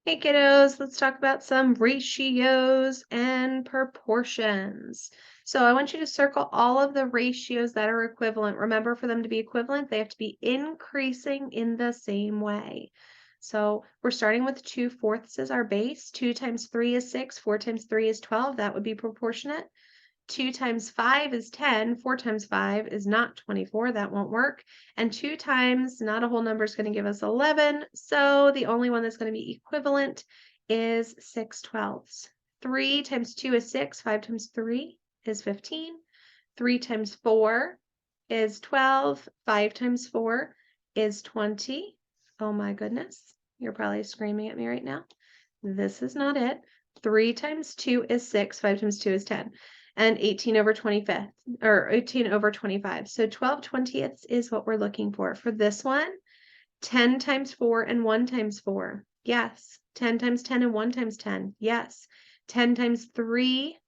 Hey kiddos, let's talk about some ratios and proportions. So I want you to circle all of the ratios that are equivalent. Remember, for them to be equivalent, they have to be increasing in the same way. So we're starting with 2/4 as our base. 2 times 3 is 6. 4 times 3 is 12. That would be proportionate. 2 times 5 is 10, 4 times 5 is not 24, that won't work. And 2 times not a whole number is going to give us 11, so the only one that's going to be equivalent is 6/12. 3 times 2 is 6, 5 times 3 is 15, 3 times 4 is 12, 5 times 4 is 20. Oh my goodness, you're probably screaming at me right now. This is not it. 3 times 2 is 6, 5 times 2 is 10. And 18/25, or 18/25. So 12/20ths is what we're looking for. For this one, 10 times 4 and 1 times 4. Yes. 10 times 10 and 1 times 10. Yes. 10 times 3.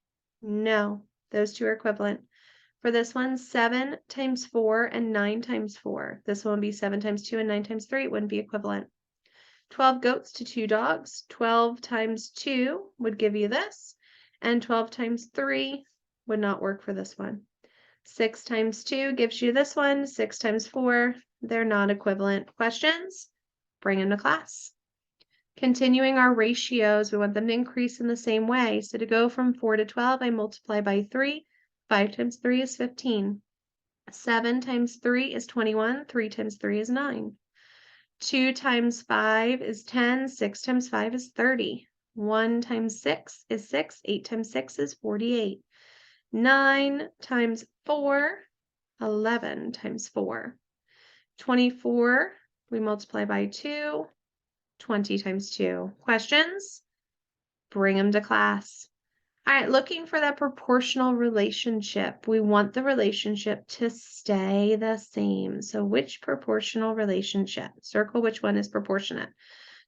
No. Those two are equivalent. For this one, 7 times 4 and 9 times 4. This one would be 7 times 2 and 9 times 3. It wouldn't be equivalent. 12 goats to 2 dogs. 12 times 2 would give you this. And 12 times 3 would not work for this one. 6 times 2 gives you this one. 6 times 4, they're not equivalent. Questions? Bring them to class. Continuing our ratios, we want them to increase in the same way. So to go from 4 to 12, I multiply by 3. 5 times 3 is 15. 7 times 3 is 21. 3 times 3 is 9. 2 times 5 is 10. 6 times 5 is 30. 1 times 6 is 6. 8 times 6 is 48. 9 times 4, 11 times 4. 24, we multiply by 2. 20 times 2. Questions? Bring them to class. All right, looking for that proportional relationship. We want the relationship to stay the same. So which proportional relationship? Circle which one is proportionate.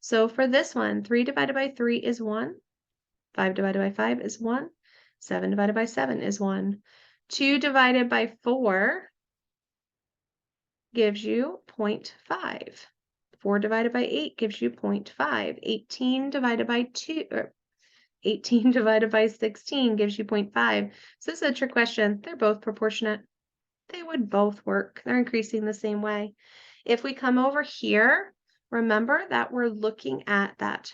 So for this one, 3 divided by 3 is 1. 5 divided by 5 is 1. 7 divided by 7 is 1. 2 divided by 4 gives you 0.5. 4 divided by 8 gives you 0.5. 18 divided by 2, or 18 divided by 16 gives you 0.5. So this is a trick question. They're both proportionate. They would both work. They're increasing the same way. If we come over here, remember that we're looking at that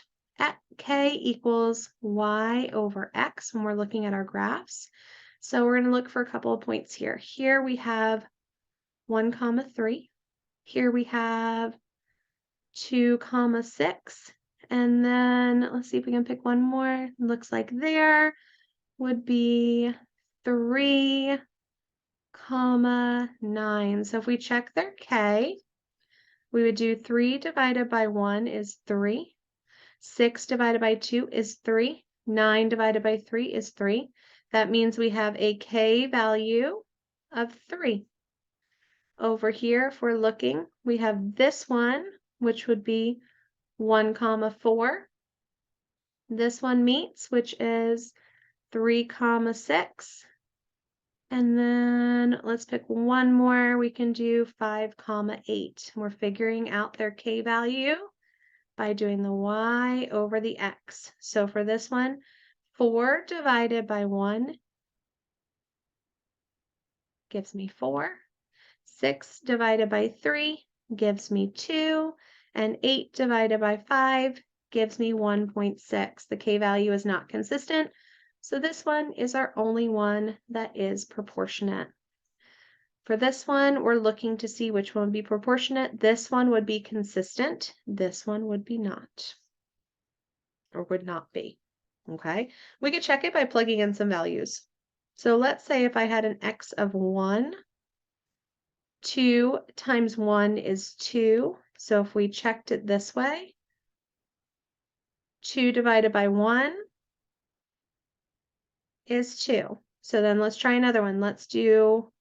k equals y over x when we're looking at our graphs. So we're going to look for a couple of points here. Here we have 1, 3. Here we have 2, 6. And then let's see if we can pick one more. Looks like there would be 3, 9. So if we check their k, we would do 3 divided by 1 is 3. 6 divided by 2 is 3. 9 divided by 3 is 3. That means we have a k value of 3. Over here, if we're looking, we have this one, which would be 1, 4. This one meets, which is 3, 6. And then let's pick one more. We can do 5, 8. We're figuring out their k value by doing the y over the x. So for this one, 4 divided by 1 gives me 4. 6 divided by 3 gives me 2. And 8 divided by 5 gives me 1.6. The k value is not consistent. So this one is our only one that is proportionate. For this one, we're looking to see which one would be proportionate. This one would be consistent. This one would be not, or would not be, okay? We could check it by plugging in some values. So let's say if I had an x of 1, 2 times 1 is 2. So if we checked it this way, 2 divided by 1 is 2. So then let's try another one. Let's do,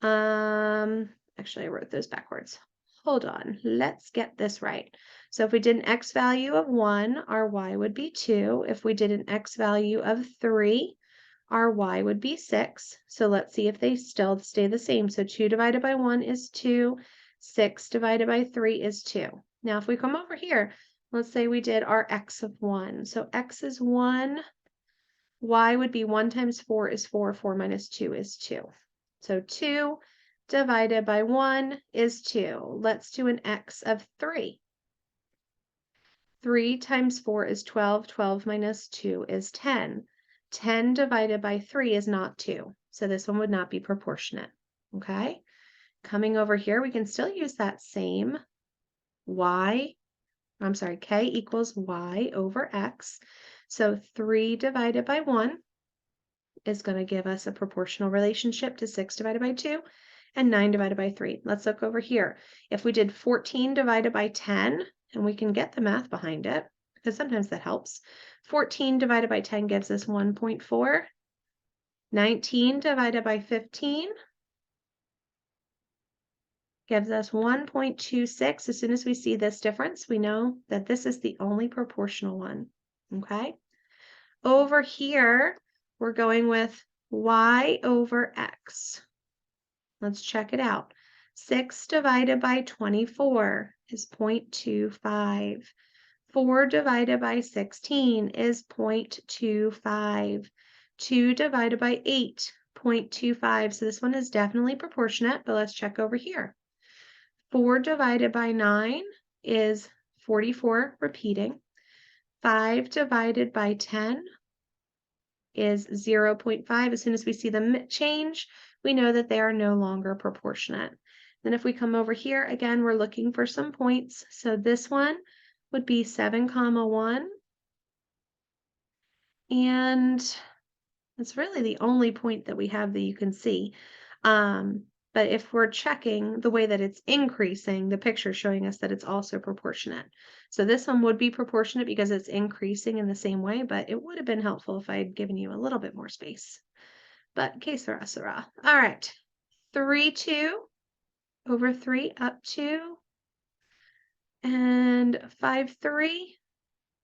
actually I wrote those backwards. Hold on, let's get this right. So if we did an x value of 1, our y would be 2. If we did an x value of 3, our y would be 6. So let's see if they still stay the same. So 2 divided by 1 is 2. 6 divided by 3 is 2. Now if we come over here, let's say we did our x of 1. So x is 1. Y would be 1 times 4 is 4. 4 minus 2 is 2. So 2 divided by 1 is 2. Let's do an x of 3. 3 times 4 is 12. 12 minus 2 is 10. 10 divided by 3 is not 2. So this one would not be proportionate. Okay? Coming over here, we can still use that same k equals y over x. So 3 divided by 1 is going to give us a proportional relationship to 6 divided by 2 and 9 divided by 3. Let's look over here. If we did 14 divided by 10, and we can get the math behind it, because sometimes that helps. 14 divided by 10 gives us 1.4. 19 divided by 15 gives us 1.26. As soon as we see this difference, we know that this is the only proportional one, okay? Over here, we're going with y over x. Let's check it out. 6 divided by 24 is 0.25. 4 divided by 16 is 0.25. 2 divided by 8, 0.25. So this one is definitely proportionate, but let's check over here. 4 divided by 9 is 44, repeating. 5 divided by 10 is 0.5. As soon as we see them change, we know that they are no longer proportionate. Then if we come over here, again, we're looking for some points. So this one would be 7, 1. And it's really the only point that we have that you can see. But if we're checking the way that it's increasing, the picture is showing us that it's also proportionate. So this one would be proportionate because it's increasing in the same way, but it would have been helpful if I had given you a little bit more space. But que sera, sera. All right, 3, 2 over 3 up to, and 5, 3.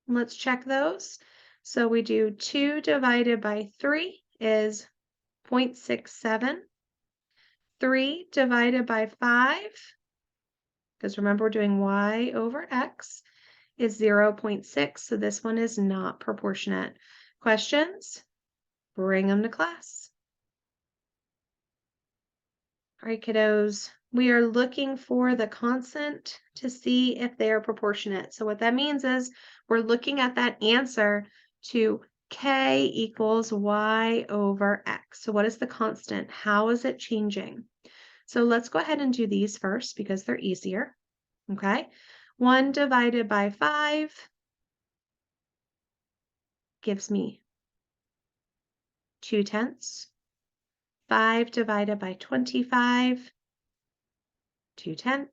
Let's check those. So we do 2 divided by 3 is 0.67. 3 divided by 5, because remember we're doing y over x, is 0.6. So this one is not proportionate. Questions? Bring them to class. All right, kiddos. We are looking for the constant to see if they are proportionate. So what that means is we're looking at that answer to k equals y over x. So what is the constant? How is it changing? So let's go ahead and do these first because they're easier. Okay. 1 divided by 5 gives me 2/10. 5 divided by 25, 2/10.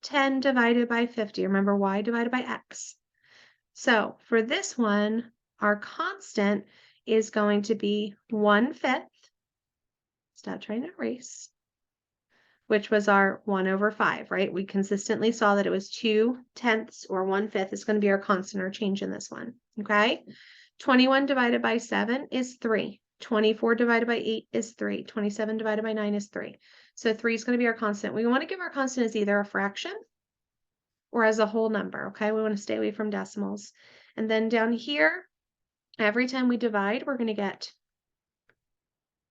10 divided by 50. Remember y divided by x. So for this one, our constant is going to be 1/5. Stop trying to erase. Which was our 1 over 5, right? We consistently saw that it was 2/10 or 1/5 is going to be our constant or change in this one, okay? 21 divided by 7 is 3. 24 divided by 8 is 3. 27 divided by 9 is 3. So 3 is going to be our constant. We want to give our constant as either a fraction or as a whole number, okay? We want to stay away from decimals. And then down here, every time we divide, we're going to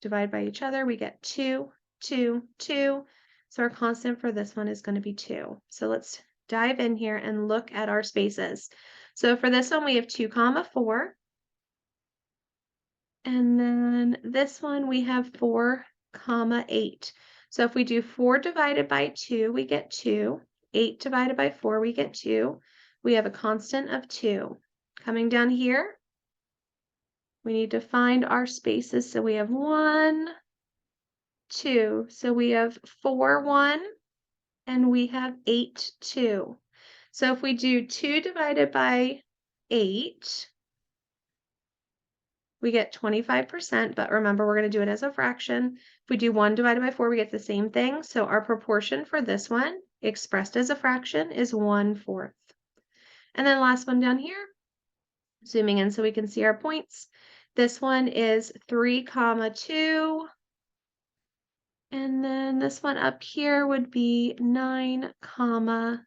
divide by each other. We get 2, 2, 2. So our constant for this one is going to be 2. So let's dive in here and look at our spaces. So for this one, we have 2, 4. And then this one, we have 4, 8. So if we do 4 divided by 2, we get 2. 8 divided by 4, we get 2. We have a constant of 2. Coming down here, we need to find our spaces. So we have 1, 2. So we have 4, 1, and we have 8, 2. So if we do 2 divided by 8, we get 25%, but remember we're going to do it as a fraction. If we do 1 divided by 4, we get the same thing. So our proportion for this one, expressed as a fraction, is 1/4. And then last one down here, zooming in so we can see our points. This one is 3, 2. And then this one up here would be 9,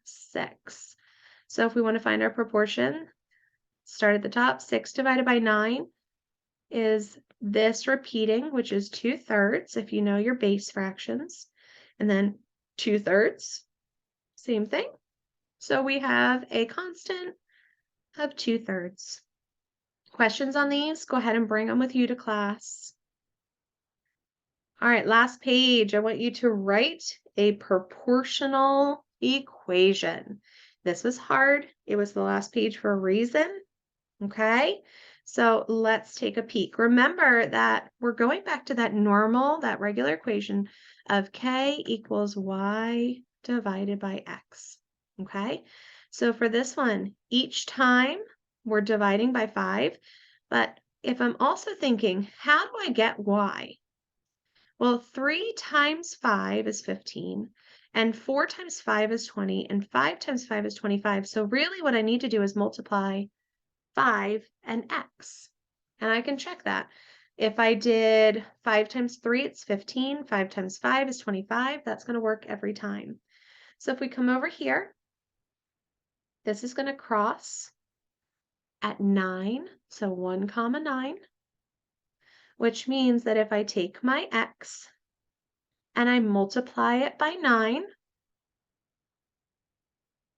6. So if we want to find our proportion, start at the top. 6 divided by 9 is this repeating, which is 2/3 if you know your base fractions. And then 2/3, same thing. So we have a constant of 2/3. Questions on these? Go ahead and bring them with you to class. All right, last page. I want you to write a proportional equation. This was hard. It was the last page for a reason. Okay, so let's take a peek. Remember that we're going back to that regular equation of k equals y divided by x. Okay, so for this one, each time we're dividing by 5, but if I'm also thinking, how do I get y? Well, 3 times 5 is 15, and 4 times 5 is 20, and 5 times 5 is 25. So really what I need to do is multiply 5 and x. And I can check that. If I did 5 times 3, it's 15. 5 times 5 is 25. That's going to work every time. So if we come over here, this is going to cross at 9. So 1 comma 9, which means that if I take my x and I multiply it by 9,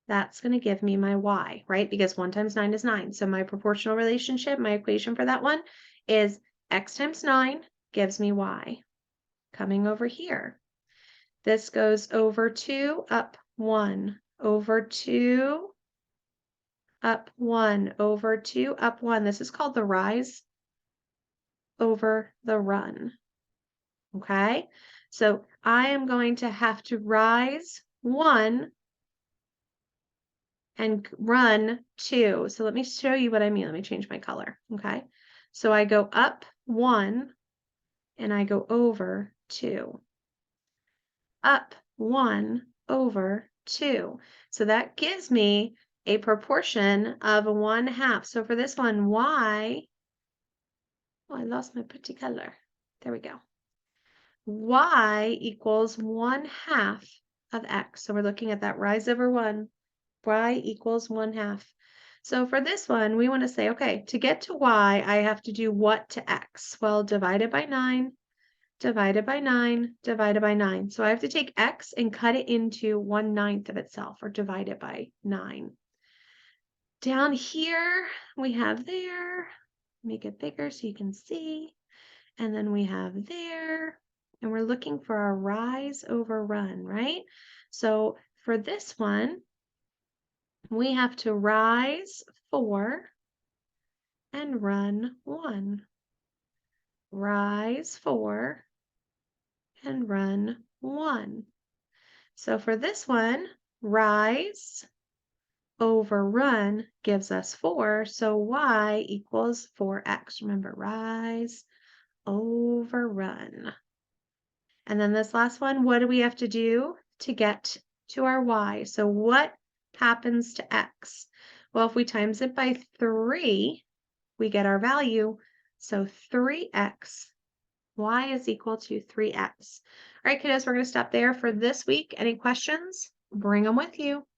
that's going to give me my y, right? Because 1 times 9 is 9. So my proportional relationship, my equation for that one is x times 9 gives me y. Coming over here, this goes over 2, up 1, over 2, up 1, over 2, up 1. This is called the rise over the run. Okay? So I am going to have to rise 1 and run 2. So let me show you what I mean. Let me change my color. Okay? So I go up 1 and I go over 2. Up 1 over 2. So that gives me a proportion of 1/2. So for this one, y, oh, I lost my pretty color. There we go. Y equals 1/2 of x. So we're looking at that rise over 1. Y equals 1/2. So for this one, we want to say, okay, to get to y, I have to do what to x? Well, divided by 9, divided by 9, divided by 9. So I have to take x and cut it into 1/9 of itself, or divide it by 9. Down here, we have there. Make it bigger so you can see. And then we have there. And we're looking for a rise over run, right? So for this one, we have to rise 4 and run 1. Rise 4 and run 1. So for this one, rise over run gives us 4. So y equals 4x. Remember, rise over run. And then this last one, what do we have to do to get to our y? So what happens to x? Well, if we times it by 3, we get our value. So 3x, y is equal to 3x. All right, kiddos, we're going to stop there for this week. Any questions? Bring them with you.